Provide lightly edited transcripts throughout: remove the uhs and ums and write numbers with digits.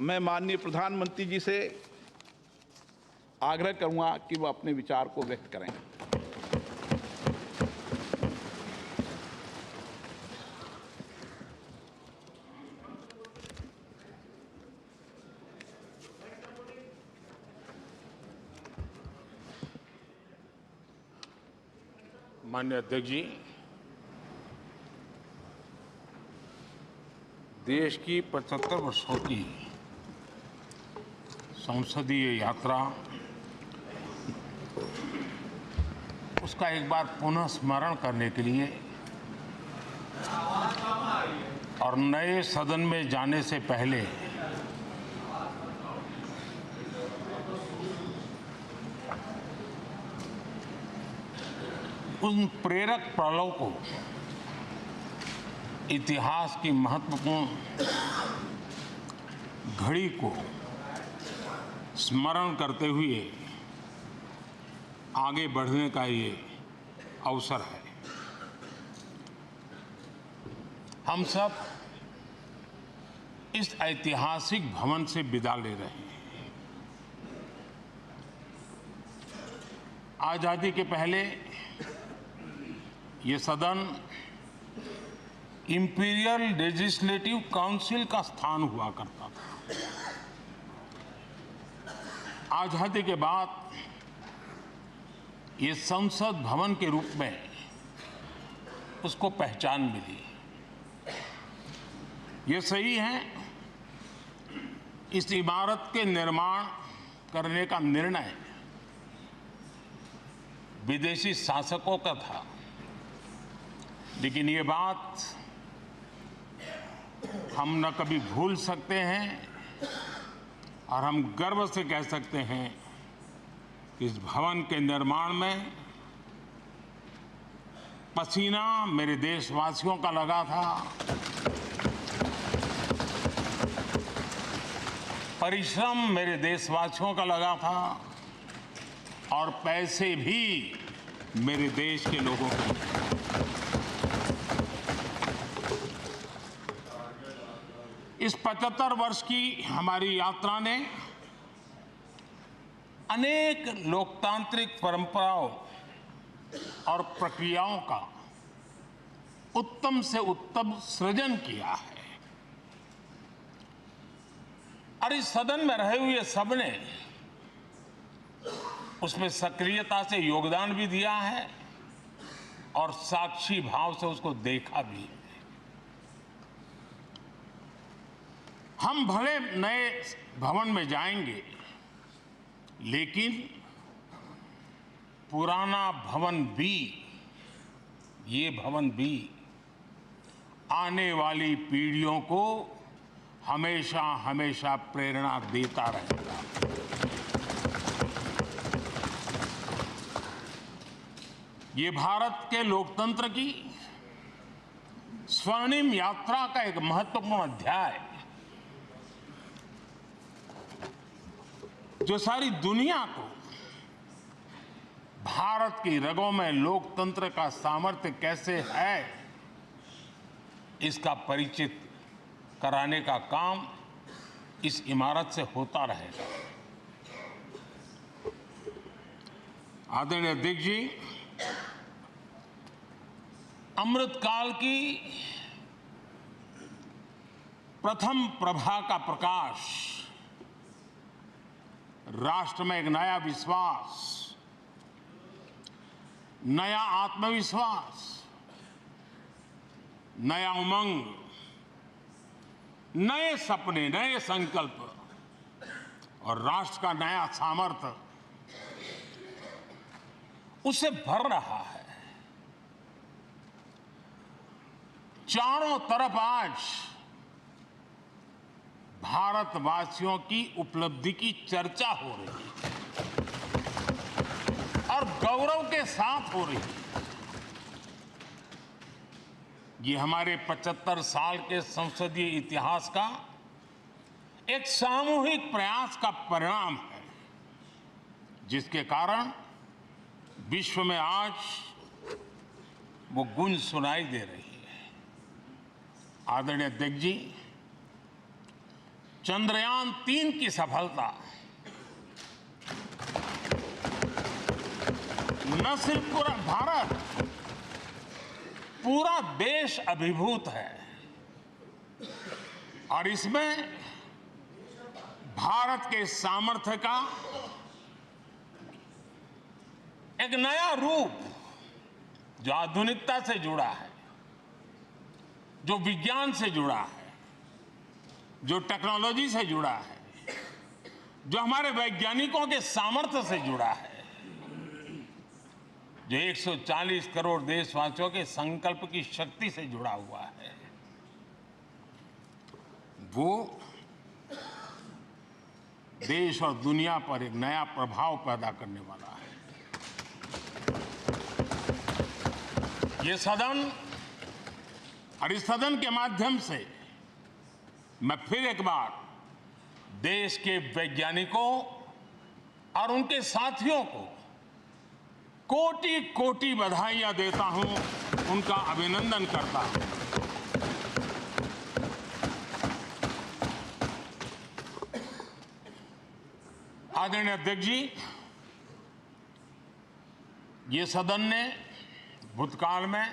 मैं माननीय प्रधानमंत्री जी से आग्रह करूंगा कि वो अपने विचार को व्यक्त करें। माननीय अध्यक्ष जी, देश की 75 वर्षों की संसदीय यात्रा, उसका एक बार पुनः स्मरण करने के लिए और नए सदन में जाने से पहले उन प्रेरक पड़ाव को, इतिहास की महत्वपूर्ण घड़ी को स्मरण करते हुए आगे बढ़ने का ये अवसर है। हम सब इस ऐतिहासिक भवन से विदा ले रहे हैं। आजादी के पहले ये सदन इंपीरियल लेजिस्लेटिव काउंसिल का स्थान हुआ करता था। आजादी के बाद ये संसद भवन के रूप में उसको पहचान मिली। ये सही है, इस इमारत के निर्माण करने का निर्णय विदेशी शासकों का था, लेकिन ये बात हम न कभी भूल सकते हैं और हम गर्व से कह सकते हैं कि इस भवन के निर्माण में पसीना मेरे देशवासियों का लगा था, परिश्रम मेरे देशवासियों का लगा था और पैसे भी मेरे देश के लोगों के। इस 75 वर्ष की हमारी यात्रा ने अनेक लोकतांत्रिक परंपराओं और प्रक्रियाओं का उत्तम से उत्तम सृजन किया है और इस सदन में रहे हुए सबने उसमें सक्रियता से योगदान भी दिया है और साक्षी भाव से उसको देखा भी है। हम भले नए भवन में जाएंगे, लेकिन पुराना भवन भी, ये भवन भी आने वाली पीढ़ियों को हमेशा हमेशा प्रेरणा देता रहेगा। ये भारत के लोकतंत्र की स्वर्णिम यात्रा का एक महत्वपूर्ण अध्याय, जो सारी दुनिया को भारत की रगों में लोकतंत्र का सामर्थ्य कैसे है, इसका परिचित कराने का काम इस इमारत से होता रहेगा। आदरणीय अध्यक्ष जी, अमृतकाल की प्रथम प्रभा का प्रकाश राष्ट्र में एक नया विश्वास, नया आत्मविश्वास, नया उमंग, नए सपने, नए संकल्प और राष्ट्र का नया सामर्थ्य उससे भर रहा है। चारों तरफ आज भारतवासियों की उपलब्धि की चर्चा हो रही है और गौरव के साथ हो रही है। ये हमारे 75 साल के संसदीय इतिहास का एक सामूहिक प्रयास का परिणाम है, जिसके कारण विश्व में आज वो गूंज सुनाई दे रही है। आदरणीय अध्यक्ष जी, चंद्रयान-3 की सफलता न सिर्फ पूरा भारत, पूरा देश अभिभूत है और इसमें भारत के सामर्थ्य का एक नया रूप जो आधुनिकता से जुड़ा है, जो विज्ञान से जुड़ा है, जो टेक्नोलॉजी से जुड़ा है, जो हमारे वैज्ञानिकों के सामर्थ्य से जुड़ा है, जो 140 करोड़ देशवासियों के संकल्प की शक्ति से जुड़ा हुआ है, वो देश और दुनिया पर एक नया प्रभाव पैदा करने वाला है। ये सदन और इस सदन के माध्यम से मैं फिर एक बार देश के वैज्ञानिकों और उनके साथियों को कोटि कोटि बधाइयां देता हूं, उनका अभिनंदन करता हूं। आदरणीय अध्यक्ष जी, ये सदन ने भूतकाल में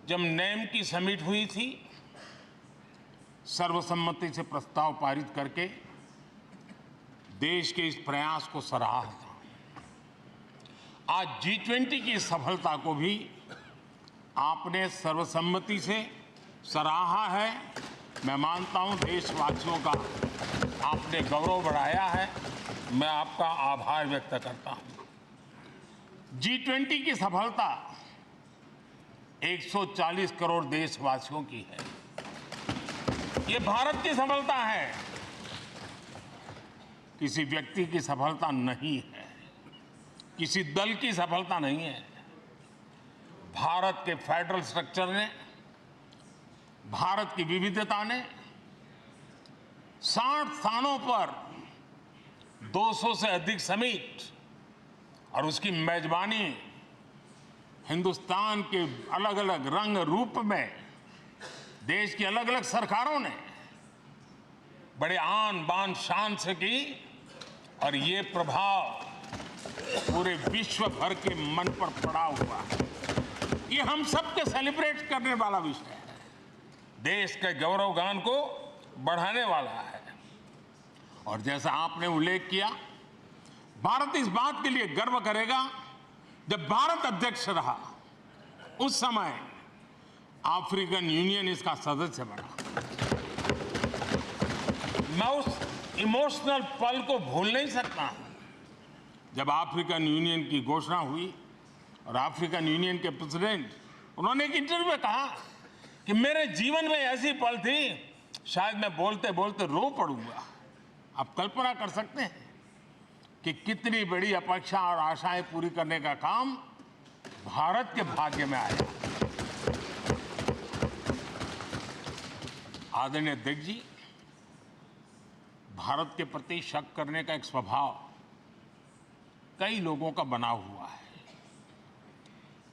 जब नेम की समिट हुई थी, सर्वसम्मति से प्रस्ताव पारित करके देश के इस प्रयास को सराहा था। आज G20 की सफलता को भी आपने सर्वसम्मति से सराहा है। मैं मानता हूं देशवासियों का आपने गौरव बढ़ाया है, मैं आपका आभार व्यक्त करता हूं। G20 की सफलता 140 करोड़ देशवासियों की है। ये भारत की सफलता है, किसी व्यक्ति की सफलता नहीं है, किसी दल की सफलता नहीं है। भारत के फेडरल स्ट्रक्चर ने, भारत की विविधता ने 60 स्थानों पर 200 से अधिक समिट और उसकी मेजबानी हिंदुस्तान के अलग अलग रंग रूप में देश की अलग अलग सरकारों ने बड़े आन बान शान से की और ये प्रभाव पूरे विश्व भर के मन पर पड़ा हुआ है। ये हम सबके सेलिब्रेट करने वाला विषय है, देश के गौरवगान को बढ़ाने वाला है। और जैसा आपने उल्लेख किया, भारत इस बात के लिए गर्व करेगा, जब भारत अध्यक्ष रहा उस समय अफ्रीकन यूनियन इसका सदस्य बना। मैं उस इमोशनल पल को भूल नहीं सकता जब अफ्रीकन यूनियन की घोषणा हुई और अफ्रीकन यूनियन के प्रेसिडेंट, उन्होंने एक इंटरव्यू में कहा कि मेरे जीवन में ऐसी पल थी, शायद मैं बोलते बोलते रो पड़ूंगा। आप कल्पना कर सकते हैं कि कितनी बड़ी अपेक्षा और आशाएं पूरी करने का काम भारत के भाग्य में आया। आदरणीय अध्यक्ष जी, भारत के प्रति शक करने का एक स्वभाव कई लोगों का बना हुआ है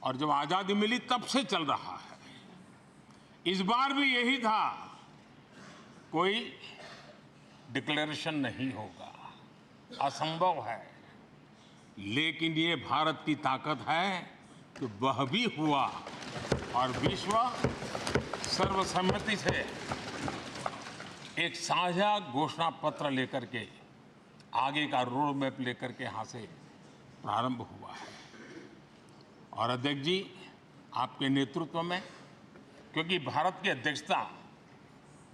और जब आजादी मिली तब से चल रहा है। इस बार भी यही था, कोई डिक्लेरेशन नहीं होगा, असंभव है। लेकिन ये भारत की ताकत है कि वह भी हुआ और विश्व सर्वसम्मति से एक साझा घोषणा पत्र लेकर के आगे का रोड मैप लेकर के यहाँ से प्रारंभ हुआ है। और अध्यक्ष जी, आपके नेतृत्व में, क्योंकि भारत की अध्यक्षता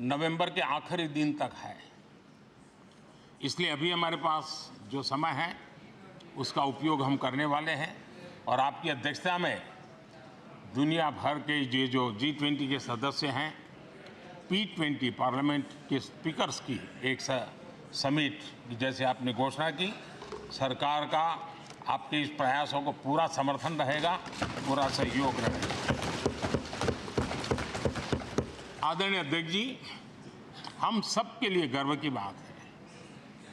नवंबर के आखिरी दिन तक है, इसलिए अभी हमारे पास जो समय है उसका उपयोग हम करने वाले हैं और आपकी अध्यक्षता में दुनिया भर के ये जो G20 के सदस्य हैं, P20 पार्लियामेंट के स्पीकर्स की एक समिट, जैसे आपने घोषणा की, सरकार का आपके इस प्रयासों को पूरा समर्थन रहेगा, पूरा सहयोग रहेगा। आदरणीय अध्यक्ष जी, हम सबके लिए गर्व की बात है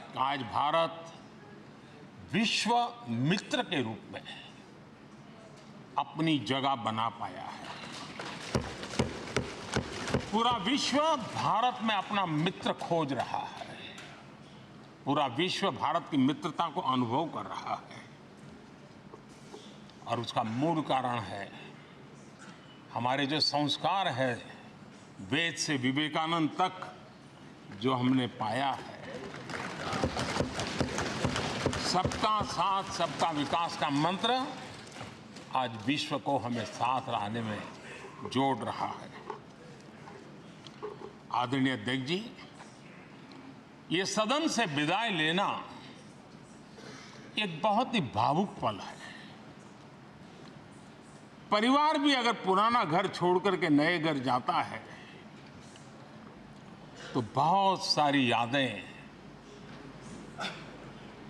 कि आज भारत विश्व मित्र के रूप में अपनी जगह बना पाया है। पूरा विश्व भारत में अपना मित्र खोज रहा है। पूरा विश्व भारत की मित्रता को अनुभव कर रहा है और उसका मूल कारण है हमारे जो संस्कार है, वेद से विवेकानंद तक जो हमने पाया है। सबका साथ सबका विकास का मंत्र आज विश्व को हमें साथ लाने में जोड़ रहा है। आदरणीय अध्यक्ष जी, ये सदन से विदाई लेना एक बहुत ही भावुक पल है। परिवार भी अगर पुराना घर छोड़कर के नए घर जाता है तो बहुत सारी यादें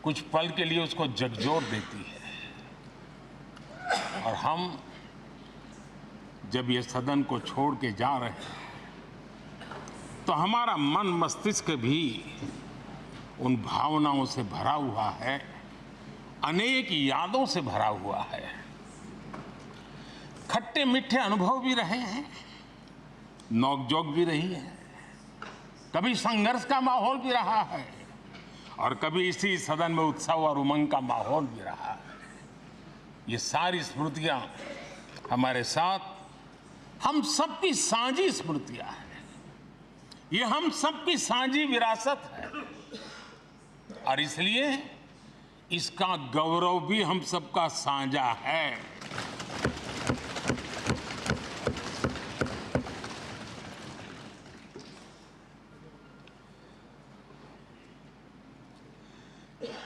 कुछ पल के लिए उसको झकझोर देती है। और हम जब ये सदन को छोड़ के जा रहे हैं तो हमारा मन मस्तिष्क भी उन भावनाओं से भरा हुआ है, अनेक यादों से भरा हुआ है। खट्टे मीठे अनुभव भी रहे हैं, नोकझोंक भी रही है, कभी संघर्ष का माहौल भी रहा है और कभी इसी सदन में उत्सव और उमंग का माहौल भी रहा है। ये सारी स्मृतियां हमारे साथ हम सबकी साझी स्मृतियां हैं। ये हम सबकी साझी विरासत है और इसलिए इसका गौरव भी हम सबका साझा है।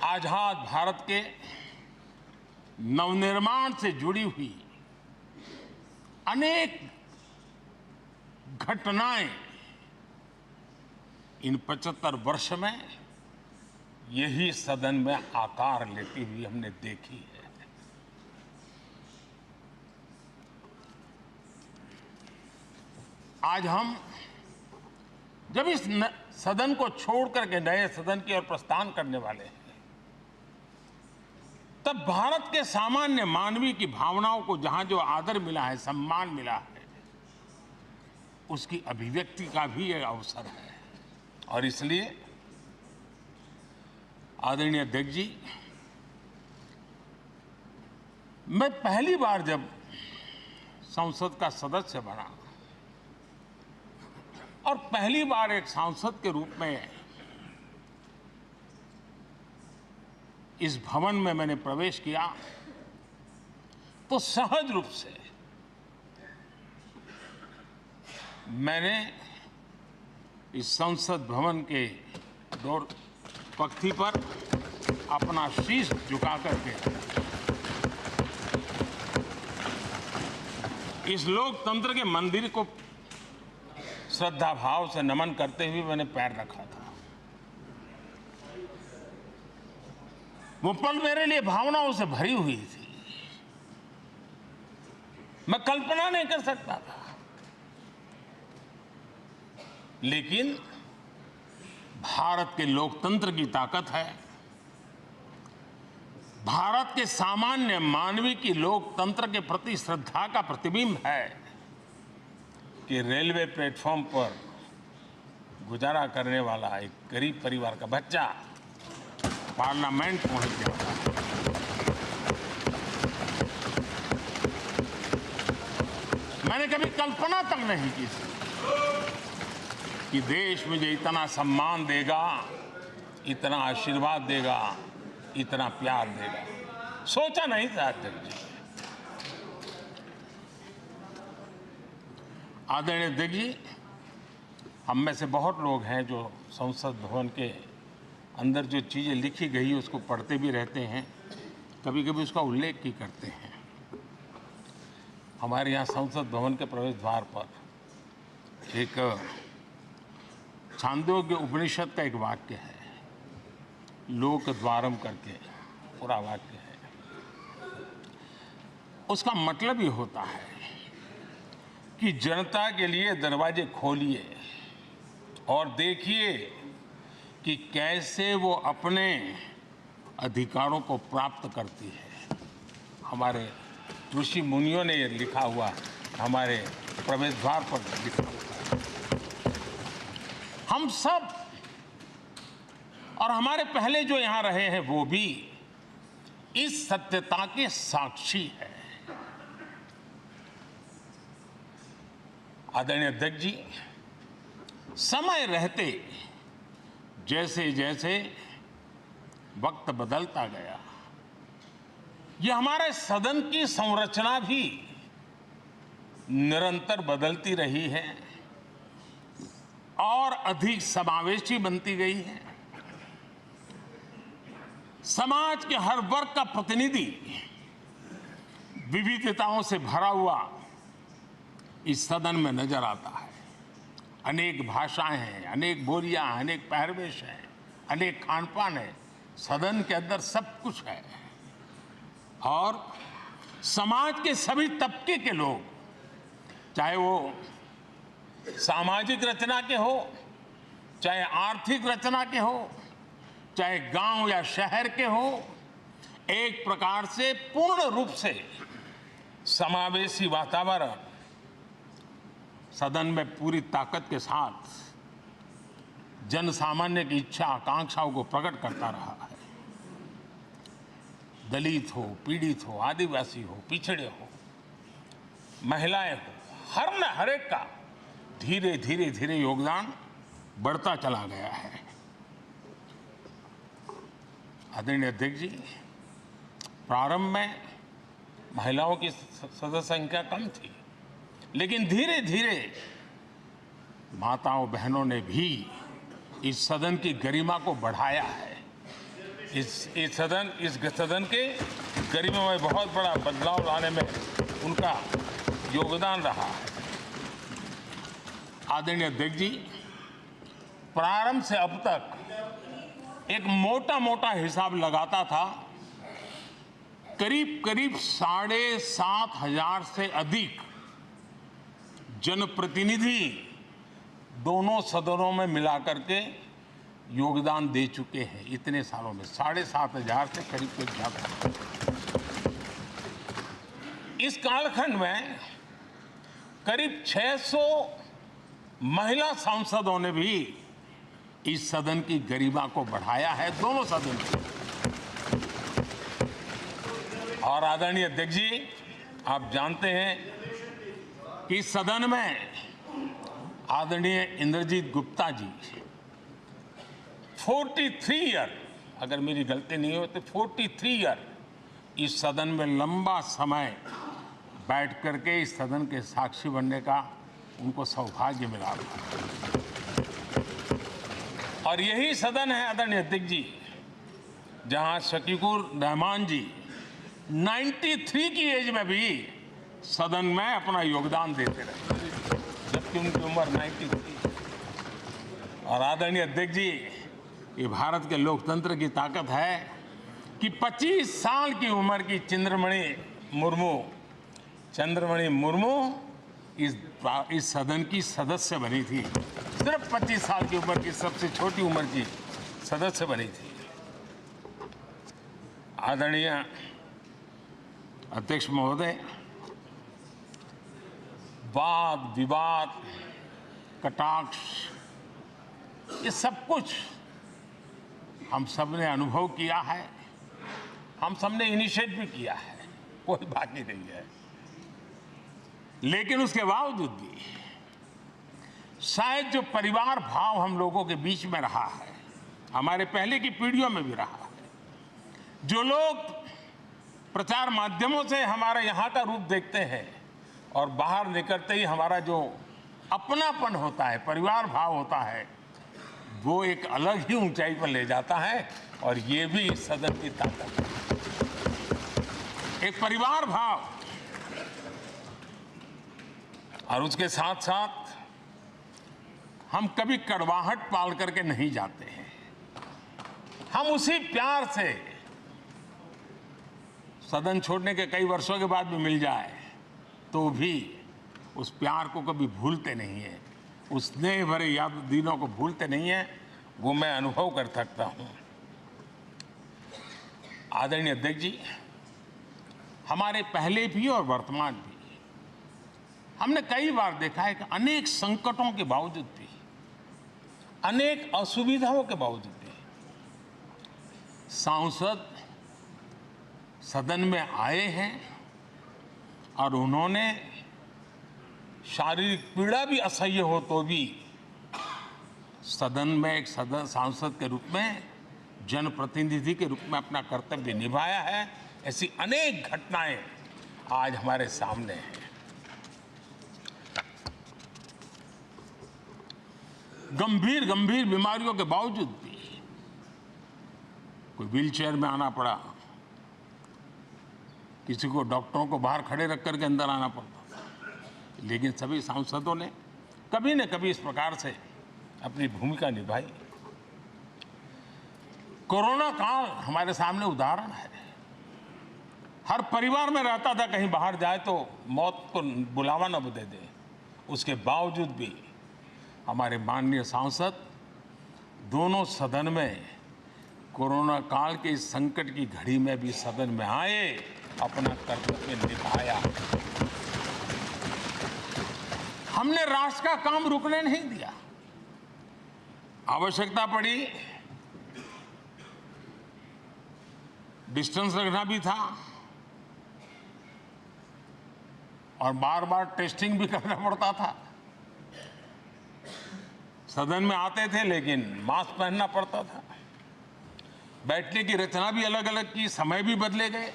आजाद भारत के नवनिर्माण से जुड़ी हुई अनेक घटनाएं इन 75 वर्ष में यही सदन में आकार लेती हुई हमने देखी है। आज हम जब इस सदन को छोड़ करके नए सदन की ओर प्रस्थान करने वाले हैं तब भारत के सामान्य मानवीय की भावनाओं को जहां जो आदर मिला है, सम्मान मिला है, उसकी अभिव्यक्ति का भी एक अवसर है। और इसलिए आदरणीय अध्यक्ष जी, मैं पहली बार जब संसद का सदस्य बना और पहली बार एक सांसद के रूप में इस भवन में मैंने प्रवेश किया तो सहज रूप से मैंने इस संसद भवन के डोर पक्ति पर अपना शीश झुका करके इस लोकतंत्र के मंदिर को श्रद्धा भाव से नमन करते हुए मैंने पैर रखा था। वो पल मेरे लिए भावनाओं से भरी हुई थी। मैं कल्पना नहीं कर सकता था, लेकिन भारत के लोकतंत्र की ताकत है, भारत के सामान्य मानवीय की लोकतंत्र के प्रति श्रद्धा का प्रतिबिंब है कि रेलवे प्लेटफॉर्म पर गुजारा करने वाला एक गरीब परिवार का बच्चा पार्लियामेंट पहुंच गया। मैंने कभी कल्पना तक नहीं की कि देश मुझे इतना सम्मान देगा, इतना आशीर्वाद देगा, इतना प्यार देगा। सोचा नहीं था अध्यक्ष जी। आदरणीय अध्यक्ष जी, हम में से बहुत लोग हैं जो संसद भवन के अंदर जो चीज़ें लिखी गई उसको पढ़ते भी रहते हैं, कभी कभी उसका उल्लेख भी करते हैं। हमारे यहाँ संसद भवन के प्रवेश द्वार पर एक छांदोग्य उपनिषद का एक वाक्य है, लोक द्वारम करके पूरा वाक्य है। उसका मतलब ये होता है कि जनता के लिए दरवाजे खोलिए और देखिए कि कैसे वो अपने अधिकारों को प्राप्त करती है। हमारे ऋषि मुनियों ने ये लिखा हुआ, हमारे प्रवेश द्वार पर लिखा हुआ है। हम सब और हमारे पहले जो यहां रहे हैं वो भी इस सत्यता के साक्षी है। आदरणीय अध्यक्ष जी, समय रहते जैसे जैसे वक्त बदलता गया, ये हमारे सदन की संरचना भी निरंतर बदलती रही है और अधिक समावेशी बनती गई है। समाज के हर वर्ग का प्रतिनिधि विविधताओं से भरा हुआ इस सदन में नजर आता है। अनेक भाषाएं हैं, अनेक बोलियां हैं, अनेक पहरवेश हैं, अनेक खान-पान है। सदन के अंदर सब कुछ है और समाज के सभी तबके के लोग, चाहे वो सामाजिक रचना के हो, चाहे आर्थिक रचना के हो, चाहे गांव या शहर के हो, एक प्रकार से पूर्ण रूप से समावेशी वातावरण सदन में पूरी ताकत के साथ जन सामान्य की इच्छा आकांक्षाओं को प्रकट करता रहा है। दलित हो, पीड़ित हो, आदिवासी हो, पिछड़े हो, महिलाएं हो, हर एक का धीरे धीरे धीरे योगदान बढ़ता चला गया है। आदरणीय अध्यक्ष जी, प्रारंभ में महिलाओं की सदस्य संख्या कम थी, लेकिन धीरे धीरे माताओं बहनों ने भी इस सदन की गरिमा को बढ़ाया है। इस सदन के गरिमा में बहुत बड़ा बदलाव लाने में उनका योगदान रहा है। आदरणीय अध्यक्ष जी, प्रारंभ से अब तक एक मोटा हिसाब लगाता था, करीब 7,500 से अधिक जनप्रतिनिधि दोनों सदनों में मिलाकर के योगदान दे चुके हैं। इतने सालों में 7,500 से करीब ज्यादा। इस कालखंड में करीब 600 महिला सांसदों ने भी इस सदन की गरिमा को बढ़ाया है, दोनों सदन की। और आदरणीय अध्यक्ष जी, आप जानते हैं कि इस सदन में आदरणीय इंद्रजीत गुप्ता जी 43 ईयर, अगर मेरी गलती नहीं हो तो 43 ईयर इस सदन में लंबा समय बैठ करके इस सदन के साक्षी बनने का उनको सौभाग्य मिला। और यही सदन है आदरणीय अध्यक्ष जी, जहां शकीकुर रहमान जी 93 की एज में भी सदन में अपना योगदान देते रहे, जबकि उनकी उम्र 93। और आदरणीय अध्यक्ष जी, ये भारत के लोकतंत्र की ताकत है कि 25 साल की उम्र की चंद्रमणि मुर्मू इस सदन की सदस्य बनी थी। सिर्फ 25 साल की उम्र की, सबसे छोटी उम्र की सदस्य बनी थी। आदरणीय अध्यक्ष महोदय, वाद विवाद, कटाक्ष, ये सब कुछ हम सब ने अनुभव किया है, हम सब ने इनिशिएट भी किया है, कोई बाकी नहीं है। लेकिन उसके बावजूद भी शायद जो परिवार भाव हम लोगों के बीच में रहा है, हमारे पहले की पीढ़ियों में भी रहा है, जो लोग प्रचार माध्यमों से हमारे यहाँ का रूप देखते हैं और बाहर निकलते ही हमारा जो अपनापन होता है, परिवार भाव होता है, वो एक अलग ही ऊंचाई पर ले जाता है। और ये भी इस सदन की ताकत है, एक परिवार भाव। और उसके साथ साथ हम कभी कड़वाहट पाल करके नहीं जाते हैं। हम उसी प्यार से सदन छोड़ने के कई वर्षों के बाद भी मिल जाए तो भी उस प्यार को कभी भूलते नहीं है, उस स्नेह भरे याद दिनों को भूलते नहीं है। वो मैं अनुभव कर सकता हूं। आदरणीय अध्यक्ष जी, हमारे पहले भी और वर्तमान भी हमने कई बार देखा है कि अनेक संकटों के बावजूद भी अनेक असुविधाओं के बावजूद भी सांसद सदन में आए हैं और उन्होंने शारीरिक पीड़ा भी असह्य हो तो भी सदन में एक सांसद के रूप में, जनप्रतिनिधि के रूप में अपना कर्तव्य निभाया है। ऐसी अनेक घटनाएं आज हमारे सामने हैं। गंभीर गंभीर बीमारियों के बावजूद भी कोई व्हीलचेयर में आना पड़ा, किसी को डॉक्टरों को बाहर खड़े रख करके अंदर आना पड़ता था, लेकिन सभी सांसदों ने कभी न कभी इस प्रकार से अपनी भूमिका निभाई। कोरोना काल हमारे सामने उदाहरण है। हर परिवार में रहता था कहीं बाहर जाए तो मौत को बुलावा न दे दे, उसके बावजूद भी हमारे माननीय सांसद दोनों सदन में कोरोना काल के इस संकट की घड़ी में भी सदन में आए, अपना कर्तव्य निभाया। हमने राष्ट्र का काम रुकने नहीं दिया। आवश्यकता पड़ी, डिस्टेंस रखना भी था और बार बार टेस्टिंग भी करना पड़ता था। सदन में आते थे लेकिन मास्क पहनना पड़ता था। बैठने की रचना भी अलग अलग की, समय भी बदले गए।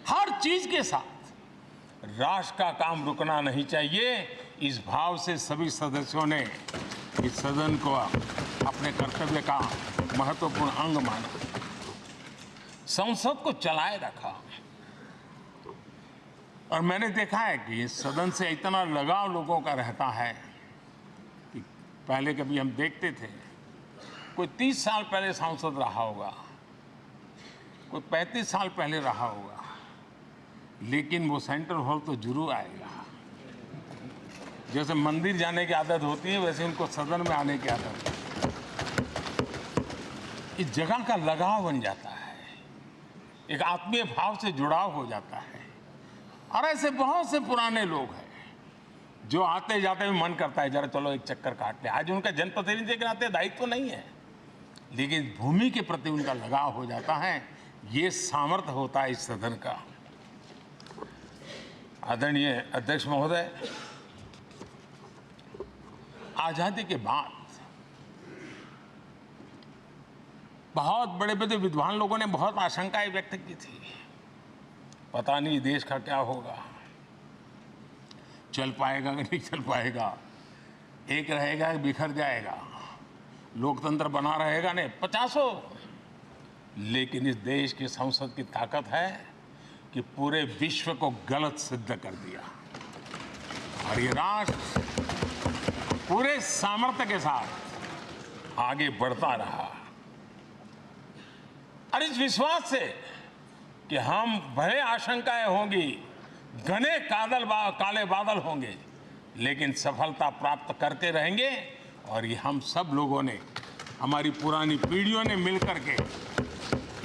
हर चीज के साथ राष्ट्र का काम रुकना नहीं चाहिए, इस भाव से सभी सदस्यों ने इस सदन को अपने कर्तव्य का महत्वपूर्ण अंग माना, संसद को चलाए रखा। और मैंने देखा है कि इस सदन से इतना लगाव लोगों का रहता है कि पहले कभी हम देखते थे कोई 30 साल पहले सांसद रहा होगा, कोई 35 साल पहले रहा होगा, लेकिन वो सेंट्रल हॉल तो जरूर आएगा। जैसे मंदिर जाने की आदत होती है वैसे इनको सदन में आने की आदत है। इस जगह का लगाव बन जाता है, एक आत्मीय भाव से जुड़ाव हो जाता है। और ऐसे बहुत से पुराने लोग हैं जो आते जाते हुए मन करता है जरा चलो एक चक्कर काट ले। आज उनका जनप्रतिनिधि के नाते दायित्व तो नहीं है, लेकिन भूमि के प्रति उनका लगाव हो जाता है। ये सामर्थ्य होता है इस सदन का। आदरणीय अध्यक्ष महोदय, आजादी के बाद बहुत बड़े बड़े विद्वान लोगों ने बहुत आशंकाएं व्यक्त की थी, पता नहीं देश का क्या होगा, चल पाएगा कि नहीं चल पाएगा, एक रहेगा कि बिखर जाएगा, लोकतंत्र बना रहेगा नहीं, 50। लेकिन इस देश की संसद की ताकत है कि पूरे विश्व को गलत सिद्ध कर दिया और ये राष्ट्र पूरे सामर्थ्य के साथ आगे बढ़ता रहा। और इस विश्वास से कि हम भले आशंकाएं होंगी, घने काले बादल होंगे, लेकिन सफलता प्राप्त करते रहेंगे। और ये हम सब लोगों ने, हमारी पुरानी पीढ़ियों ने मिलकर के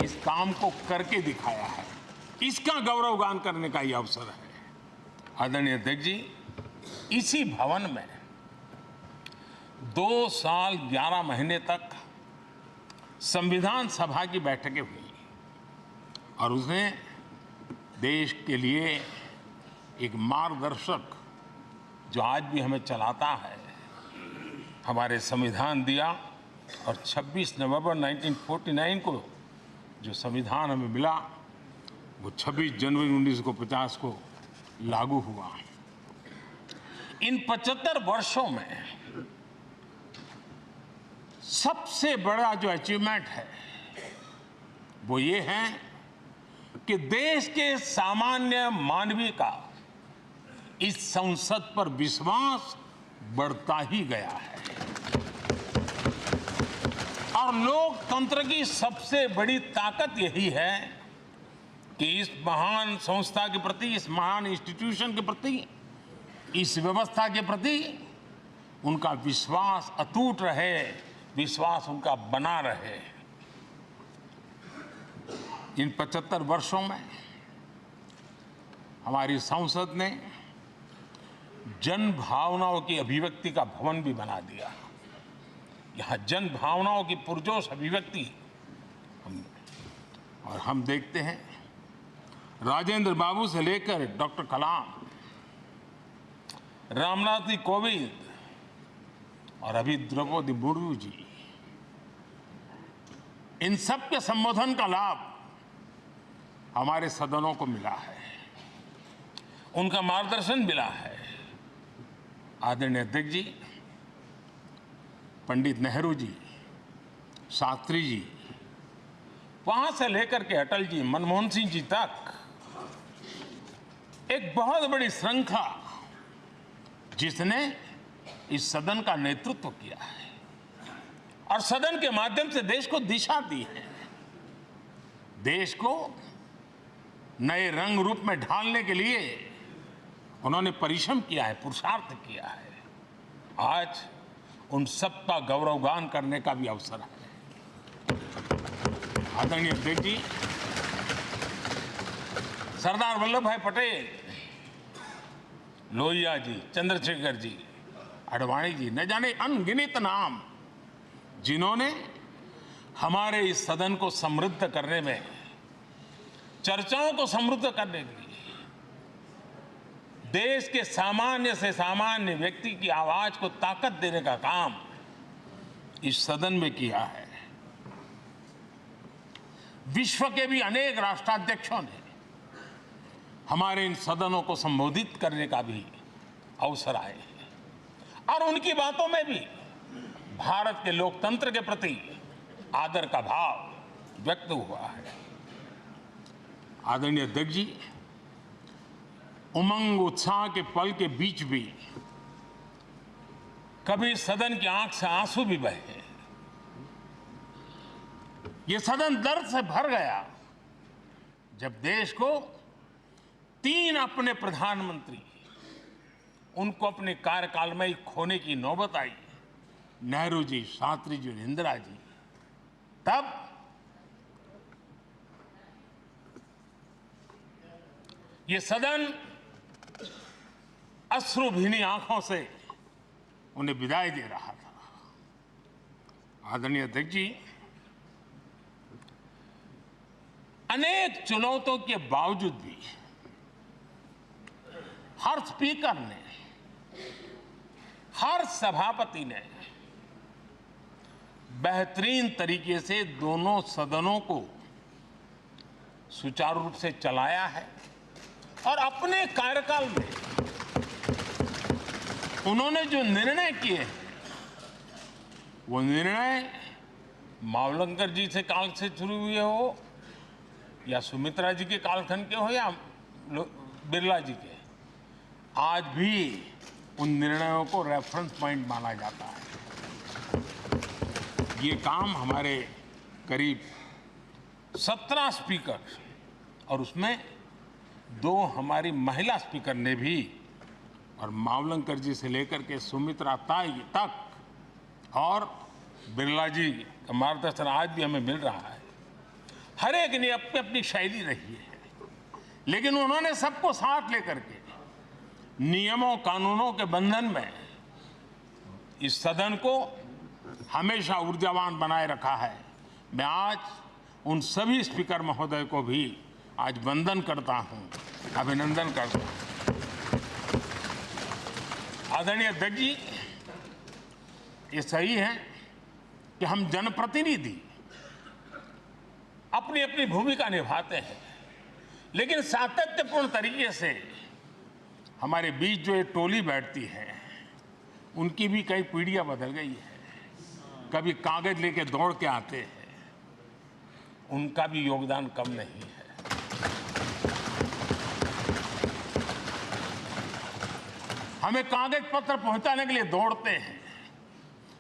इस काम को करके दिखाया है। इसका गौरवगान करने का ये अवसर है। आदरणीय अध्यक्ष जी, इसी भवन में 2 साल 11 महीने तक संविधान सभा की बैठकें हुई और उसने देश के लिए एक मार्गदर्शक जो आज भी हमें चलाता है, हमारे संविधान दिया। और 26 नवंबर 1949 को जो संविधान हमें मिला वो 26 जनवरी 1950 को लागू हुआ। इन 75 वर्षों में सबसे बड़ा जो अचीवमेंट है वो ये है कि देश के सामान्य मानवी का इस संसद पर विश्वास बढ़ता ही गया है। और लोकतंत्र की सबसे बड़ी ताकत यही है कि इस महान संस्था के प्रति, इस महान इंस्टीट्यूशन के प्रति, इस व्यवस्था के प्रति उनका विश्वास अटूट रहे, विश्वास उनका बना रहे। इन 75 वर्षों में हमारी संसद ने जन भावनाओं की अभिव्यक्ति का भवन भी बना दिया। यहाँ जन भावनाओं की पुरजोश अभिव्यक्ति और हम देखते हैं राजेंद्र बाबू से लेकर डॉक्टर कलाम, रामनाथ जी कोविंद और अभी द्रौपदी मुर्मू जी, इन सब के संबोधन का लाभ हमारे सदनों को मिला है, उनका मार्गदर्शन मिला है। आदरणीय अध्यक्ष जी, पंडित नेहरू जी, शास्त्री जी, वहां से लेकर के अटल जी, मनमोहन सिंह जी तक एक बहुत बड़ी श्रृंखला जिसने इस सदन का नेतृत्व किया है और सदन के माध्यम से देश को दिशा दी है, देश को नए रंग रूप में ढालने के लिए उन्होंने परिश्रम किया है, पुरुषार्थ किया है। आज उन सबका गौरवगान करने का भी अवसर है। आदरणीय अध्यक्ष जी, सरदार वल्लभ भाई पटेल, लोहिया जी, चंद्रशेखर जी, आडवाणी जी, न जाने अनगिनत नाम जिन्होंने हमारे इस सदन को समृद्ध करने में, चर्चाओं को समृद्ध करने के लिए, देश के सामान्य से सामान्य व्यक्ति की आवाज को ताकत देने का काम इस सदन में किया है। विश्व के भी अनेक राष्ट्राध्यक्षों ने हमारे इन सदनों को संबोधित करने का भी अवसर आए हैं और उनकी बातों में भी भारत के लोकतंत्र के प्रति आदर का भाव व्यक्त हुआ है। आदरणीय अध्यक्ष जी, उमंग उत्साह के पल के बीच भी कभी सदन की आंख से आंसू भी बहे। ये सदन दर्द से भर गया जब देश को 3 अपने प्रधानमंत्री उनको अपने कार्यकाल में ही खोने की नौबत आई, नेहरू जी, शास्त्री जी और इंदिरा जी। तब ये सदन अश्रुभीनी आंखों से उन्हें विदाई दे रहा था। आदरणीय अध्यक्ष जी, अनेक चुनौतियों के बावजूद भी हर स्पीकर ने, हर सभापति ने बेहतरीन तरीके से दोनों सदनों को सुचारू रूप से चलाया है और अपने कार्यकाल में उन्होंने जो निर्णय किए वो निर्णय मावलंकर जी से काल से शुरू हुए हो या सुमित्रा जी के कालखंड के हो या बिरला जी के, आज भी उन निर्णयों को रेफरेंस पॉइंट माना जाता है। ये काम हमारे करीब 17 स्पीकर और उसमें 2 हमारी महिला स्पीकर ने भी, और मावलंकर जी से लेकर के सुमित्रा ताई तक और बिरला जी का मार्गदर्शन आज भी हमें मिल रहा है। हर एक ने अपनी अपनी शैली रही है, लेकिन उन्होंने सबको साथ लेकर के नियमों कानूनों के बंधन में इस सदन को हमेशा ऊर्जावान बनाए रखा है। मैं आज उन सभी स्पीकर महोदय को भी आज वंदन करता हूं, अभिनंदन करता हूं। आदरणीय अध्यक्ष जी, ये सही है कि हम जनप्रतिनिधि अपनी अपनी भूमिका निभाते हैं, लेकिन सातत्यपूर्ण तरीके से हमारे बीच जो ये टोली बैठती है उनकी भी कई पीढ़ियां बदल गई है। कभी कागज लेके दौड़ के आते हैं, उनका भी योगदान कम नहीं है। हमें कागज पत्र पहुंचाने के लिए दौड़ते हैं,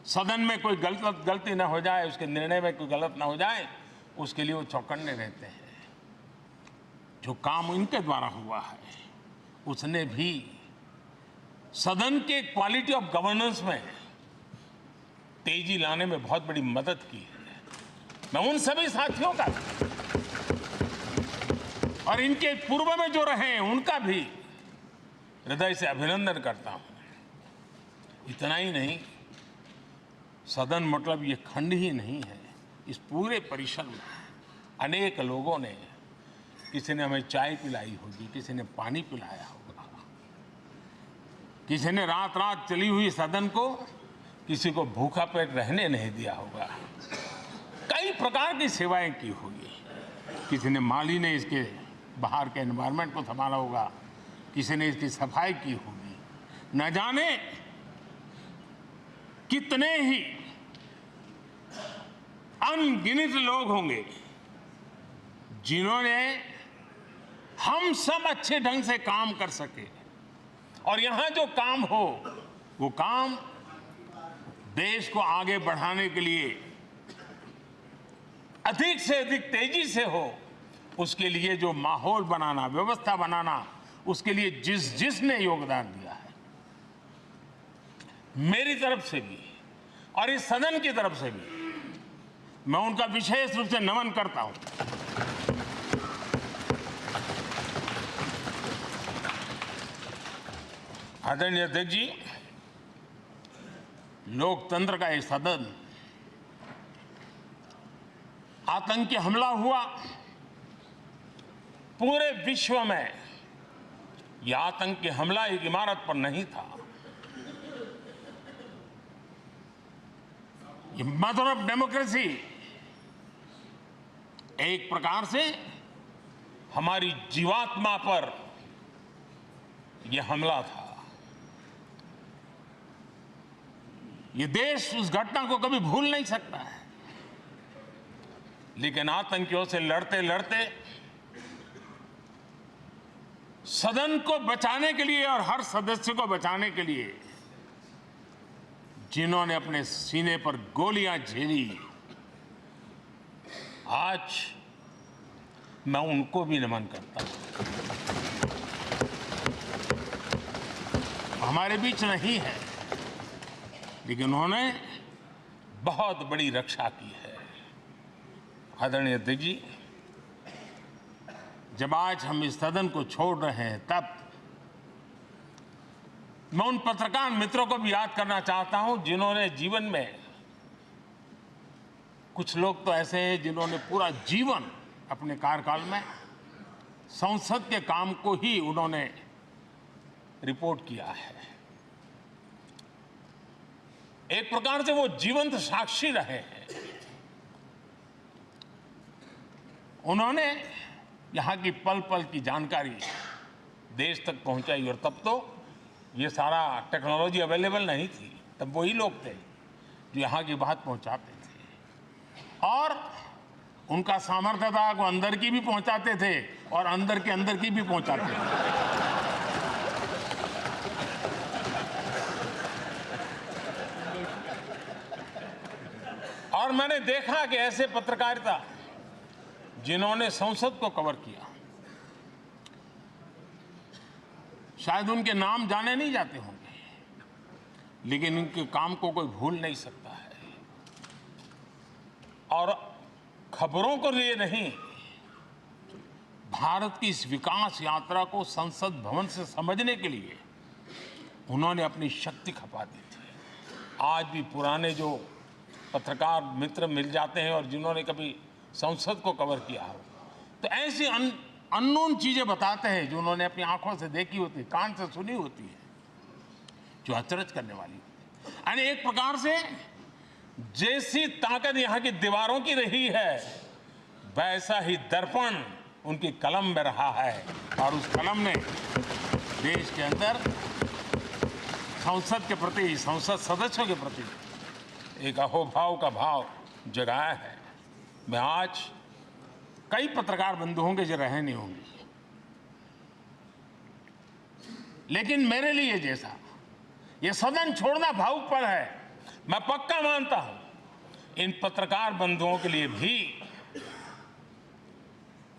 सदन में कोई गलती ना हो जाए, उसके निर्णय में कोई गलत ना हो जाए, उसके लिए वो चौकन्ने रहते हैं। जो काम इनके द्वारा हुआ है उसने भी सदन के क्वालिटी ऑफ गवर्नेंस में तेजी लाने में बहुत बड़ी मदद की है। मैं उन सभी साथियों का और इनके पूर्व में जो रहे हैं उनका भी हृदय से अभिनंदन करता हूं। इतना ही नहीं, सदन मतलब ये खंड ही नहीं है। इस पूरे परिसर में अनेक लोगों ने, किसी ने हमें चाय पिलाई होगी, किसी ने पानी पिलाया होगा, किसी ने रात रात चली हुई सदन को किसी को भूखा पेट रहने नहीं दिया होगा। कई प्रकार की सेवाएं की होगी। किसी ने माली ने इसके बाहर के एनवायरनमेंट को संभाला होगा, किसी ने इसकी सफाई की होगी। न जाने कितने ही अनगिनत लोग होंगे जिन्होंने हम सब अच्छे ढंग से काम कर सके, और यहां जो काम हो वो काम देश को आगे बढ़ाने के लिए अधिक से अधिक तेजी से हो, उसके लिए जो माहौल बनाना, व्यवस्था बनाना, उसके लिए जिसने योगदान दिया है, मेरी तरफ से भी और इस सदन की तरफ से भी मैं उनका विशेष रूप से नमन करता हूं। आदरणीय अध्यक्ष जी, लोकतंत्र का एक सदन, आतंकी हमला हुआ पूरे विश्व में। यह आतंकी हमला एक इमारत पर नहीं था, ये मदर ऑफ डेमोक्रेसी एक प्रकार से हमारी जीवात्मा पर यह हमला था। ये देश उस घटना को कभी भूल नहीं सकता है, लेकिन आतंकियों से लड़ते लड़ते सदन को बचाने के लिए और हर सदस्य को बचाने के लिए जिन्होंने अपने सीने पर गोलियां झेली, आज मैं उनको भी नमन करता हूं। हमारे बीच नहीं है, लेकिन उन्होंने बहुत बड़ी रक्षा की है। आदरणीय अध्यक्ष जी, जब आज हम इस सदन को छोड़ रहे हैं, तब मैं उन पत्रकार मित्रों को भी याद करना चाहता हूं जिन्होंने जीवन में, कुछ लोग तो ऐसे हैं जिन्होंने पूरा जीवन अपने कार्यकाल में संसद के काम को ही उन्होंने रिपोर्ट किया है। एक प्रकार से वो जीवंत साक्षी रहे हैं। उन्होंने यहां की पल पल की जानकारी देश तक पहुंचाई, और तब तो ये सारा टेक्नोलॉजी अवेलेबल नहीं थी। तब वही लोग थे जो यहां की बात पहुंचाते थे, और उनका सामर्थ्य था वो अंदर की भी पहुंचाते थे और अंदर की भी पहुंचाते थे। और मैंने देखा कि ऐसे पत्रकारिता जिन्होंने संसद को कवर किया, शायद उनके नाम जाने नहीं जाते होंगे, लेकिन उनके काम को कोई भूल नहीं सकता है। और खबरों को लिए नहीं, भारत की इस विकास यात्रा को संसद भवन से समझने के लिए उन्होंने अपनी शक्ति खपा दी थी। आज भी पुराने जो पत्रकार मित्र मिल जाते हैं और जिन्होंने कभी संसद को कवर किया हो, तो ऐसी अननोन चीजें बताते हैं जो उन्होंने अपनी आंखों से देखी होती, कान से सुनी होती है, जो अचरज करने वाली होती है। यानी एक प्रकार से जैसी ताकत यहां की दीवारों की रही है, वैसा ही दर्पण उनकी कलम में रहा है, और उस कलम ने देश के अंदर संसद के प्रति, संसद सदस्यों के प्रति एक अहोभाव का भाव जगाया है। मैं आज कई पत्रकार बंधु होंगे जो रहे नहीं होंगे, लेकिन मेरे लिए जैसा ये सदन छोड़ना भावुक पल है, मैं पक्का मानता हूं इन पत्रकार बंधुओं के लिए भी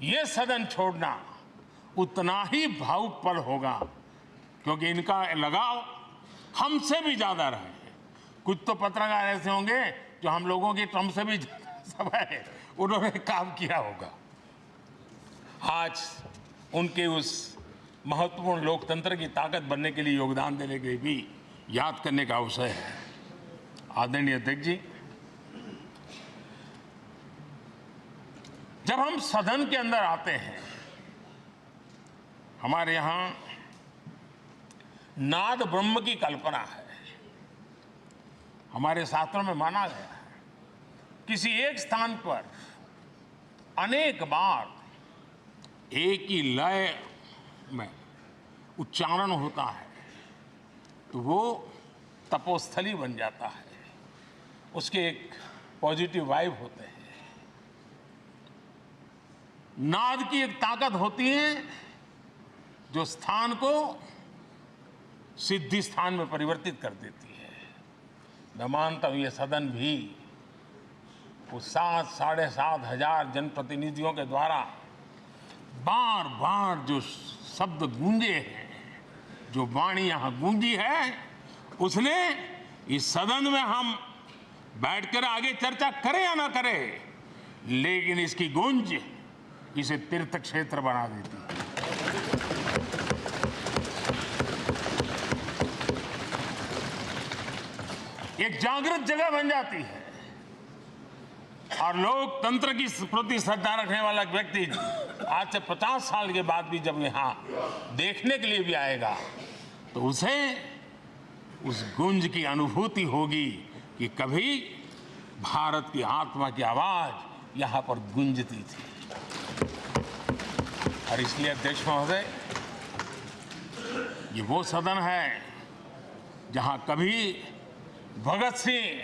ये सदन छोड़ना उतना ही भावुक पल होगा, क्योंकि इनका लगाव हमसे भी ज्यादा रहे हैं। कुछ तो पत्रकार ऐसे होंगे जो हम लोगों की ट्रम्प से भी समय उन्होंने काम किया होगा। आज उनके उस महत्वपूर्ण लोकतंत्र की ताकत बनने के लिए, योगदान देने के लिए भी याद करने का अवसर है। आदरणीय अध्यक्ष जी, जब हम सदन के अंदर आते हैं, हमारे यहां नाद ब्रह्म की कल्पना है। हमारे शास्त्रों में माना गया है किसी एक स्थान पर अनेक बार एक ही लय में उच्चारण होता है तो वो तपोस्थली बन जाता है, उसके एक पॉजिटिव वाइब होते हैं। नाद की एक ताकत होती है जो स्थान को सिद्धि स्थान में परिवर्तित कर देती है। मैं मानता हूं ये सदन भी उस 7-7.5 हजार जनप्रतिनिधियों के द्वारा बार बार जो शब्द गूंजे हैं, जो वाणी यहां गूंजी है, उसने इस सदन में हम बैठकर आगे चर्चा करें या ना करें, लेकिन इसकी गूंज इसे तीर्थ क्षेत्र बना देती है। एक जागृत जगह बन जाती है और लोकतंत्र की प्रति श्रद्धा रखने वाला व्यक्ति आज से 50 साल के बाद भी जब यहां देखने के लिए भी आएगा तो उसे उस गूंज की अनुभूति होगी कि कभी भारत की आत्मा की आवाज यहां पर गूंजती थी। और इसलिए अध्यक्ष महोदय, ये वो सदन है जहां कभी भगत सिंह,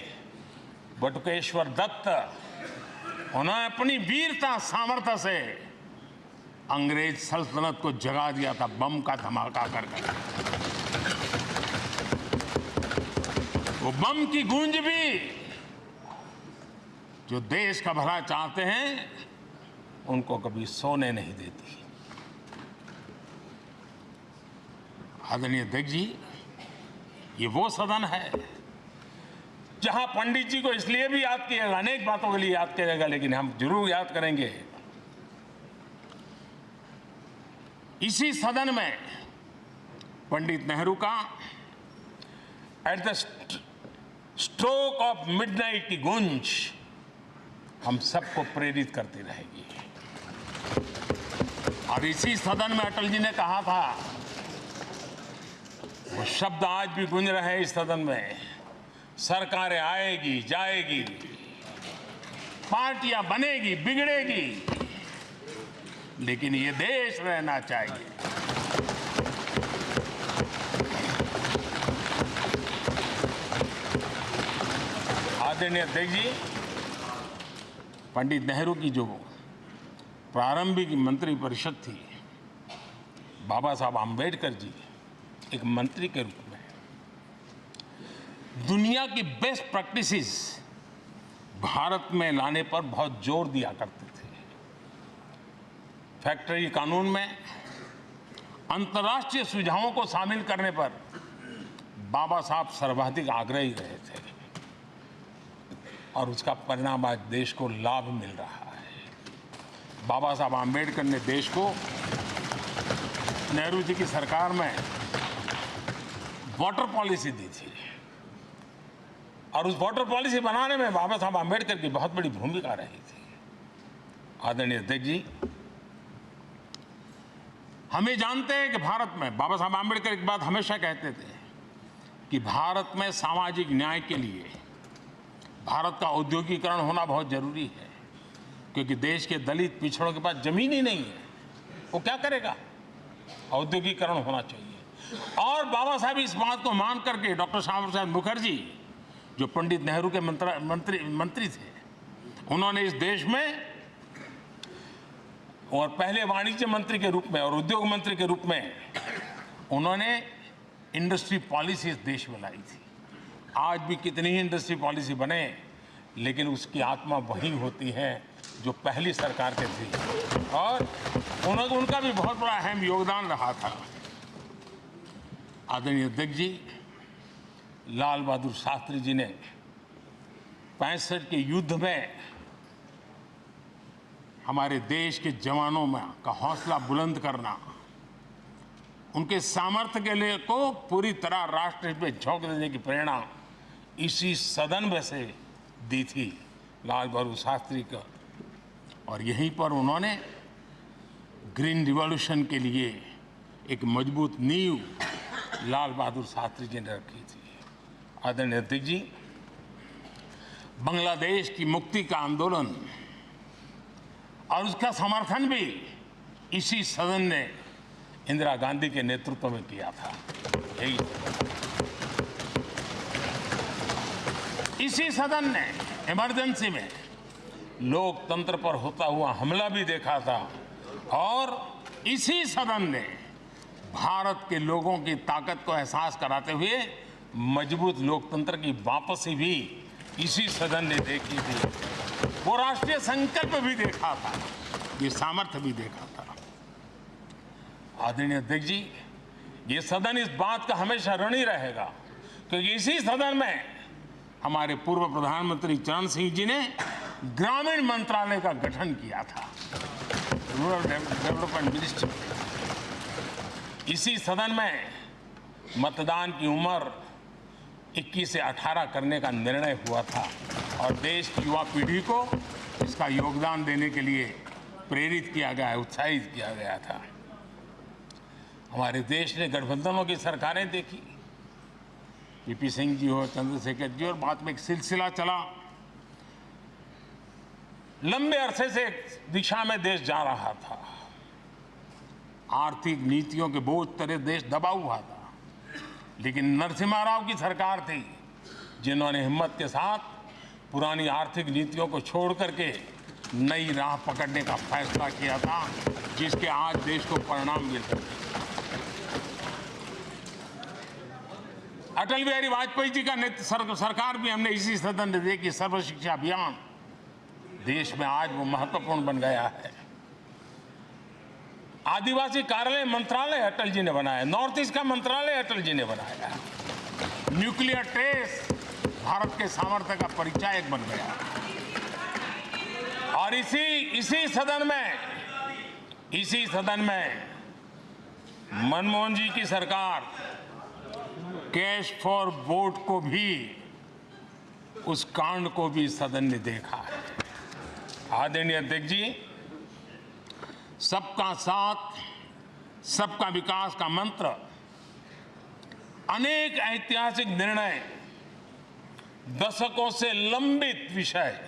बटुकेश्वर दत्त, उन्होंने अपनी वीरता सामर्थ्य से अंग्रेज सल्तनत को जगा दिया था बम का धमाका कर। वो बम की गूंज भी जो देश का भला चाहते हैं उनको कभी सोने नहीं देती। आदरणीय अध्यक्ष जी, ये वो सदन है जहां पंडित जी को इसलिए भी याद किएगा, अनेक बातों के लिए याद करेगा, लेकिन हम जरूर याद करेंगे इसी सदन में पंडित नेहरू का at the stroke of midnight की गूंज हम सबको प्रेरित करती रहेगी। और इसी सदन में अटल जी ने कहा था, वो शब्द आज भी गूंज रहे हैं इस सदन में, सरकारें आएगी जाएगी, पार्टियां बनेगी बिगड़ेगी, लेकिन ये देश रहना चाहिए। आदरणीय अध्यक्ष जी, पंडित नेहरू की जो प्रारंभिक मंत्रिपरिषद थी, बाबा साहब आम्बेडकर जी एक मंत्री के रूप में दुनिया की बेस्ट प्रैक्टिसेस भारत में लाने पर बहुत जोर दिया करते थे। फैक्ट्री कानून में अंतर्राष्ट्रीय सुझावों को शामिल करने पर बाबा साहब सर्वाधिक आग्रही रहे थे और उसका परिणाम आज देश को लाभ मिल रहा है। बाबा साहब आम्बेडकर ने देश को नेहरू जी की सरकार में वाटर पॉलिसी दी थी और उस वाटर पॉलिसी बनाने में बाबा साहब आम्बेडकर की बहुत बड़ी भूमिका रही थी। आदरणीय अध्यक्ष जी, हमें जानते हैं कि भारत में बाबा साहब आम्बेडकर एक बात हमेशा कहते थे कि भारत में सामाजिक न्याय के लिए भारत का औद्योगिकरण होना बहुत जरूरी है, क्योंकि देश के दलित पिछड़ों के पास जमीन ही नहीं है, वो क्या करेगा? औद्योगिकरण होना चाहिए। और बाबा साहब इस बात को मान करके डॉक्टर श्यामा प्रसाद मुखर्जी, जो पंडित नेहरू के मंत्री थे, उन्होंने इस देश में और पहले वाणिज्य मंत्री के रूप में और उद्योग मंत्री के रूप में उन्होंने इंडस्ट्री पॉलिसी इस देश में लाई थी। आज भी कितनी ही इंडस्ट्री पॉलिसी बने, लेकिन उसकी आत्मा वही होती है जो पहली सरकार के थी और उनका भी बहुत बड़ा अहम योगदान रहा था। आदरणीय अध्यक्ष जी, लाल बहादुर शास्त्री जी ने 65 के युद्ध में हमारे देश के जवानों में का हौसला बुलंद करना, उनके सामर्थ्य के लिए को पूरी तरह राष्ट्र हित में झोंक देने की प्रेरणा इसी सदन में से दी थी लाल बहादुर शास्त्री को, और यहीं पर उन्होंने ग्रीन रिवॉल्यूशन के लिए एक मजबूत नींव लाल बहादुर शास्त्री जी ने रखी थी। आदरणीय अध्यक्ष जी, बांग्लादेश की मुक्ति का आंदोलन और उसका समर्थन भी इसी सदन ने इंदिरा गांधी के नेतृत्व में किया था। यही इसी सदन ने इमरजेंसी में लोकतंत्र पर होता हुआ हमला भी देखा था, और इसी सदन ने भारत के लोगों की ताकत को एहसास कराते हुए मजबूत लोकतंत्र की वापसी भी इसी सदन ने देखी थी। वो राष्ट्रीय संकल्प भी देखा था, ये सामर्थ्य भी देखा था। आदरणीय अध्यक्ष जी, ये सदन इस बात का हमेशा ऋणी रहेगा क्योंकि इसी सदन में हमारे पूर्व प्रधानमंत्री चरण सिंह जी ने ग्रामीण मंत्रालय का गठन किया था, रूरल डेवलपमेंट मिनिस्ट्री। इसी सदन में मतदान की उम्र 21 से 18 करने का निर्णय हुआ था और देश की युवा पीढ़ी को इसका योगदान देने के लिए प्रेरित किया गया, उत्साहित किया गया था। हमारे देश ने गठबंधनों की सरकारें देखी, वीपी सिंह जी हो, चंद्रशेखर जी, और बाद में एक सिलसिला चला। लंबे अरसे से एक दिशा में देश जा रहा था, आर्थिक नीतियों के बोझ तले देश दबा हुआ था, लेकिन नरसिम्हा राव की सरकार थी जिन्होंने हिम्मत के साथ पुरानी आर्थिक नीतियों को छोड़ करके नई राह पकड़ने का फैसला किया था, जिसके आज देश को परिणाम मिल रहे हैं। अटल बिहारी वाजपेयी जी का सरकार भी हमने इसी सदन ने देखी। सर्व शिक्षा अभियान देश में आज वो महत्वपूर्ण बन गया है। आदिवासी कार्यालय मंत्रालय अटल जी ने बनाया, नॉर्थ ईस्ट का मंत्रालय अटल जी ने बनाया। न्यूक्लियर ट्रेस भारत के सामर्थ्य का परिचायक बन गया। और इसी सदन में मनमोहन जी की सरकार कैश फॉर वोट को भी, उस कांड को भी सदन ने देखा है। आदरणीय अध्यक्ष जी, सबका साथ सबका विकास का मंत्र, अनेक ऐतिहासिक निर्णय, दशकों से लंबित विषय,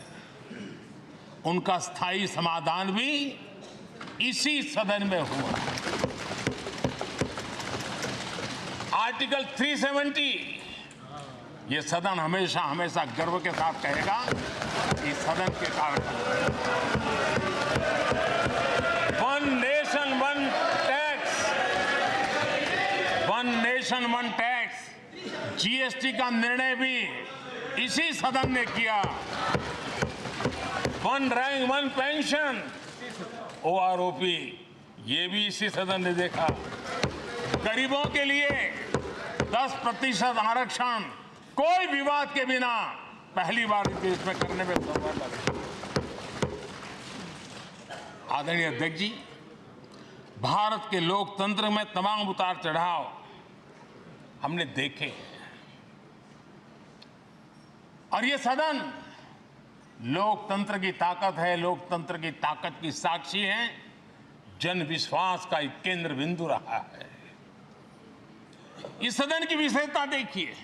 उनका स्थायी समाधान भी इसी सदन में हुआ। आर्टिकल 370, ये सदन हमेशा हमेशा गर्व के साथ कहेगा कि सदन के कारण one nation one tax, GST का निर्णय भी इसी सदन ने किया। One rank one pension, OROP, ये भी इसी सदन ने देखा। गरीबों के लिए 10% आरक्षण कोई विवाद के बिना पहली बार इस देश में करने में सफल लगे। आदरणीय अध्यक्ष जी, भारत के लोकतंत्र में तमाम उतार चढ़ाव हमने देखे, और ये सदन लोकतंत्र की ताकत है, लोकतंत्र की ताकत की साक्षी है, जन विश्वास का एक केंद्र बिंदु रहा है। इस सदन की विशेषता देखिए,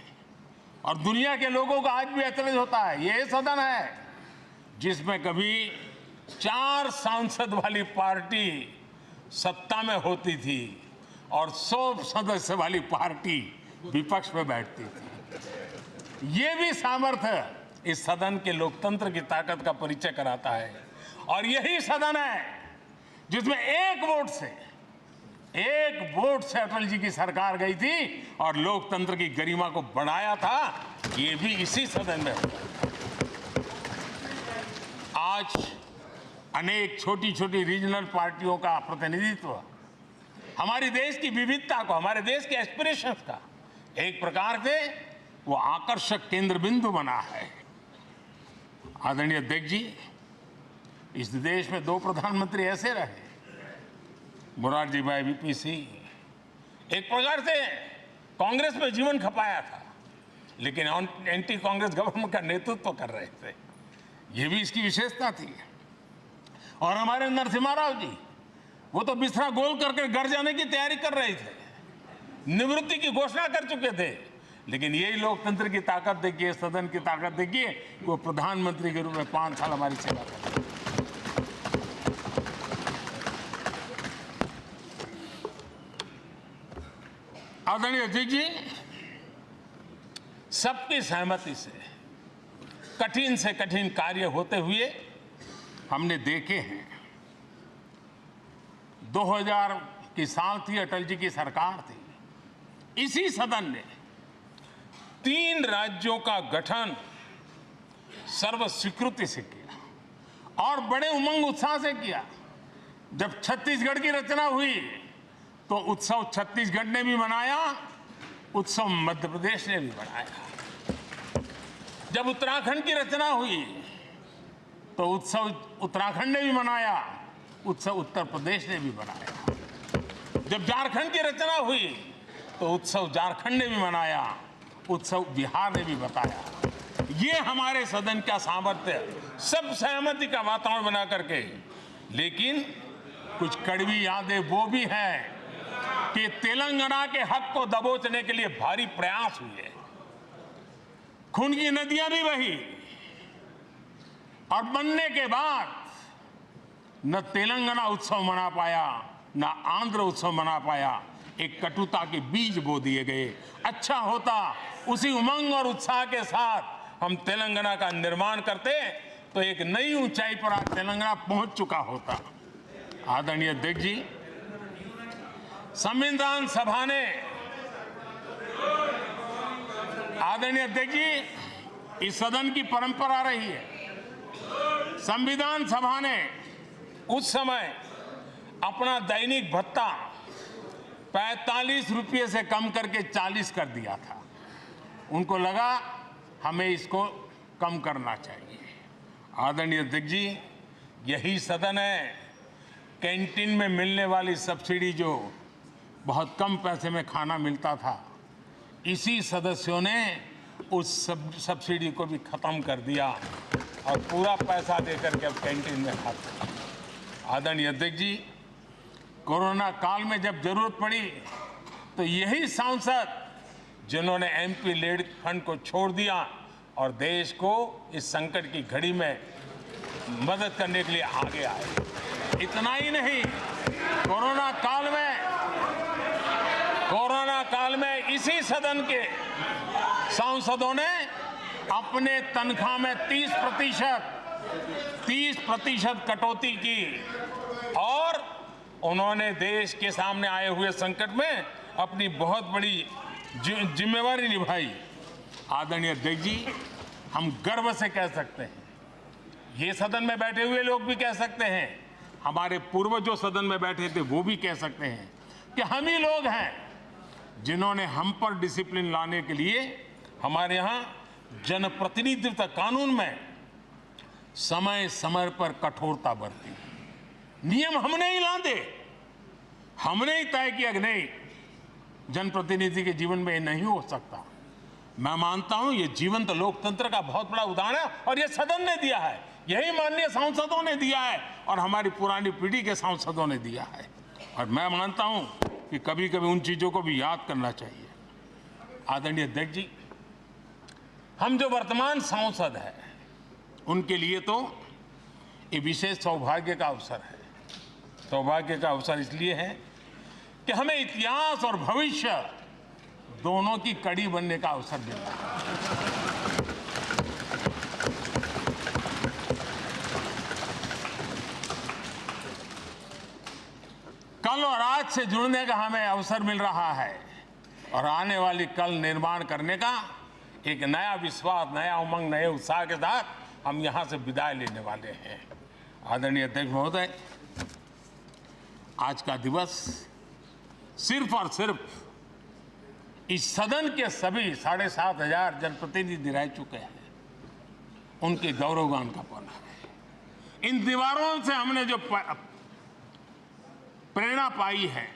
और दुनिया के लोगों का आज भी ऐतराज होता है। ये सदन है जिसमें कभी 4 सांसद वाली पार्टी सत्ता में होती थी और 100 सदस्य वाली पार्टी विपक्ष में बैठती थी। ये भी सामर्थ्य इस सदन के लोकतंत्र की ताकत का परिचय कराता है। और यही सदन है जिसमें एक वोट से अटल जी की सरकार गई थी और लोकतंत्र की गरिमा को बढ़ाया था। ये भी इसी सदन में हुआ। आज अनेक छोटी छोटी रीजनल पार्टियों का प्रतिनिधित्व हमारे देश की विविधता को, हमारे देश के एस्पिरेशंस का एक प्रकार से वो आकर्षक केंद्र बिंदु बना है। आदरणीय अध्यक्ष जी, इस देश में 2 प्रधानमंत्री ऐसे रहे, मोरारजी भाई, वीपी सिंह। एक प्रकार से कांग्रेस में जीवन खपाया था लेकिन एंटी कांग्रेस गवर्नमेंट का नेतृत्व कर रहे थे। ये भी इसकी विशेषता थी। और हमारे नरसिम्हा राव जी, वो तो बिस्तरा गोल करके घर जाने की तैयारी कर रहे थे, निवृत्ति की घोषणा कर चुके थे। लेकिन यही लोकतंत्र की ताकत देखिए, सदन की ताकत देखिए, वो प्रधानमंत्री के रूप में 5 साल हमारी सेवा कर रहे। आदरणीय अध्यक्ष जी, सबकी सहमति से कठिन कार्य होते हुए हमने देखे हैं। 2000 की साल थी, अटल जी की सरकार थी। इसी सदन ने 3 राज्यों का गठन सर्व स्वीकृति से किया और बड़े उमंग उत्साह से किया। जब छत्तीसगढ़ की रचना हुई तो उत्सव छत्तीसगढ़ ने भी मनाया, उत्सव मध्य प्रदेश ने भी मनाया। जब उत्तराखंड की रचना हुई तो उत्सव उत्तराखंड ने भी मनाया, उत्सव उत्तर प्रदेश ने भी मनाया। जब झारखंड की रचना हुई तो उत्सव झारखंड ने भी मनाया, उत्सव बिहार ने भी बताया। ये हमारे सदन का सामर्थ्य, सब सहमति का वातावरण बना करके। लेकिन कुछ कड़वी यादें वो भी हैं कि तेलंगाना के हक को दबोचने के लिए भारी प्रयास हुए, खून की नदियां भी बही और बनने के बाद न तेलंगाना उत्सव मना पाया, न आंध्र उत्सव मना पाया। एक कटुता के बीज बो दिए गए। अच्छा होता उसी उमंग और उत्साह के साथ हम तेलंगाना का निर्माण करते तो एक नई ऊंचाई पर आज तेलंगाना पहुंच चुका होता। आदरणीय अध्यक्ष जी, संविधान सभा ने, आदरणीय अध्यक्ष जी, इस सदन की परंपरा रही है। संविधान सभा ने उस समय अपना दैनिक भत्ता 45 रुपये से कम करके 40 कर दिया था। उनको लगा हमें इसको कम करना चाहिए। आदरणीय अध्यक्ष जी, यही सदन है कैंटीन में मिलने वाली सब्सिडी, जो बहुत कम पैसे में खाना मिलता था, इसी सदस्यों ने उस सब्सिडी को भी खत्म कर दिया और पूरा पैसा देकर के अब कैंटीन में खाते। आदरणीय अध्यक्ष जी, कोरोना काल में जब जरूरत पड़ी तो यही सांसद जिन्होंने एमपी लेड फंड को छोड़ दिया और देश को इस संकट की घड़ी में मदद करने के लिए आगे आए। इतना ही नहीं, कोरोना काल में इसी सदन के सांसदों ने अपने तनख्वाह में 30% कटौती की और उन्होंने देश के सामने आए हुए संकट में अपनी बहुत बड़ी जिम्मेवारी निभाई। आदरणीय अध्यक्ष जी, हम गर्व से कह सकते हैं, ये सदन में बैठे हुए लोग भी कह सकते हैं, हमारे पूर्वज जो सदन में बैठे थे वो भी कह सकते हैं कि हम ही लोग हैं जिन्होंने हम पर डिसिप्लिन लाने के लिए हमारे यहाँ जनप्रतिनिधित्व कानून में समय समय पर कठोरता बरती। नियम हमने ही लादे, हमने ही तय किया कि नहीं, जनप्रतिनिधि के जीवन में ये नहीं हो सकता। मैं मानता हूं ये जीवंत लोकतंत्र का बहुत बड़ा उदाहरण है और ये सदन ने दिया है, यही माननीय सांसदों ने दिया है और हमारी पुरानी पीढ़ी के सांसदों ने दिया है। और मैं मानता हूं कि कभी कभी उन चीजों को भी याद करना चाहिए। आदरणीय अध्यक्ष जी, हम जो वर्तमान सांसद हैं उनके लिए तो ये विशेष सौभाग्य का अवसर है। सौभाग्य का अवसर इसलिए है कि हमें इतिहास और भविष्य दोनों की कड़ी बनने का अवसर मिला है। कल और आज से जुड़ने का हमें अवसर मिल रहा है और आने वाली कल निर्माण करने का एक नया विश्वास, नया उमंग, नए उत्साह के साथ हम यहां से विदाई लेने वाले हैं। आदरणीय अध्यक्ष महोदय, आज का दिवस सिर्फ और सिर्फ इस सदन के सभी 7,500 जनप्रतिनिधि रह चुके हैं उनके गौरवगान का पल है। इन दीवारों से हमने जो प्रेरणा पाई है,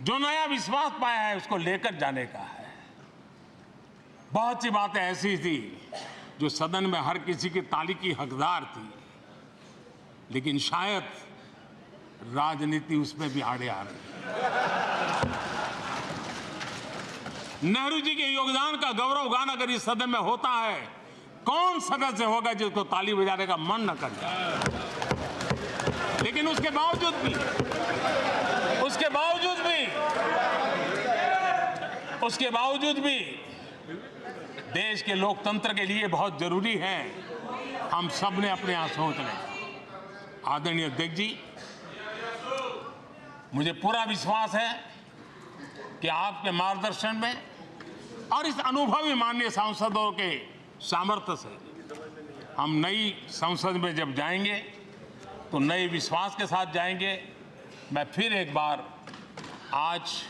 जो नया विश्वास पाया है, उसको लेकर जाने का है। बहुत सी बातें ऐसी थी जो सदन में हर किसी की ताली की हकदार थी, लेकिन शायद राजनीति उसमें भी आड़े आ रही। नेहरू जी के योगदान का गौरव गान अगर इस सदन में होता है, कौन सदस्य होगा जिसको ताली बजाने का मन न कर जाए। लेकिन उसके बावजूद भी देश के लोकतंत्र के लिए बहुत जरूरी है हम सब ने अपने यहां सोच लें। आदरणीय अध्यक्ष जी, मुझे पूरा विश्वास है कि आपके मार्गदर्शन में और इस अनुभवी माननीय सांसदों के सामर्थ्य से हम नई संसद में जब जाएंगे तो नए विश्वास के साथ जाएंगे। मैं फिर एक बार आज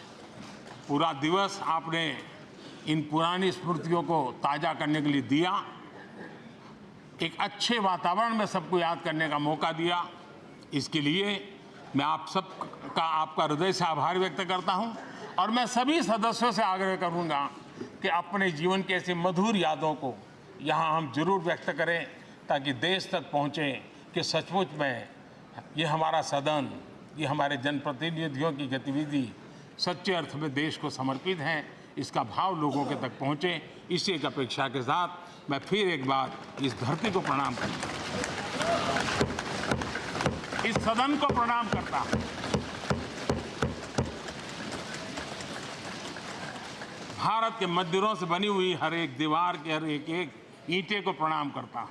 पूरा दिवस आपने इन पुरानी स्मृतियों को ताज़ा करने के लिए दिया, एक अच्छे वातावरण में सबको याद करने का मौका दिया। इसके लिए मैं आप सबका आपका हृदय से आभार व्यक्त करता हूं और मैं सभी सदस्यों से आग्रह करूंगा कि अपने जीवन की ऐसी मधुर यादों को यहाँ हम जरूर व्यक्त करें ताकि देश तक पहुँचे कि सचमुच में ये हमारा सदन, ये हमारे जनप्रतिनिधियों की गतिविधि सच्चे अर्थ में देश को समर्पित है, इसका भाव लोगों के तक पहुँचे। इसी एक अपेक्षा के साथ मैं फिर एक बार इस धरती को प्रणाम करता हूँ, इस सदन को प्रणाम करता हूँ। भारत के मंदिरों से बनी हुई हर एक दीवार के हर एक ईंटे को प्रणाम करता हूँ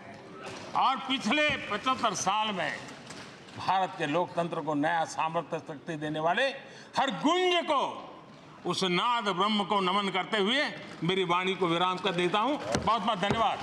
और पिछले 75 साल में भारत के लोकतंत्र को नया सामर्थ्य शक्ति देने वाले हर गुंज को, उस नाद ब्रह्म को नमन करते हुए मेरी वाणी को विराम कर देता हूँ। बहुत बहुत धन्यवाद।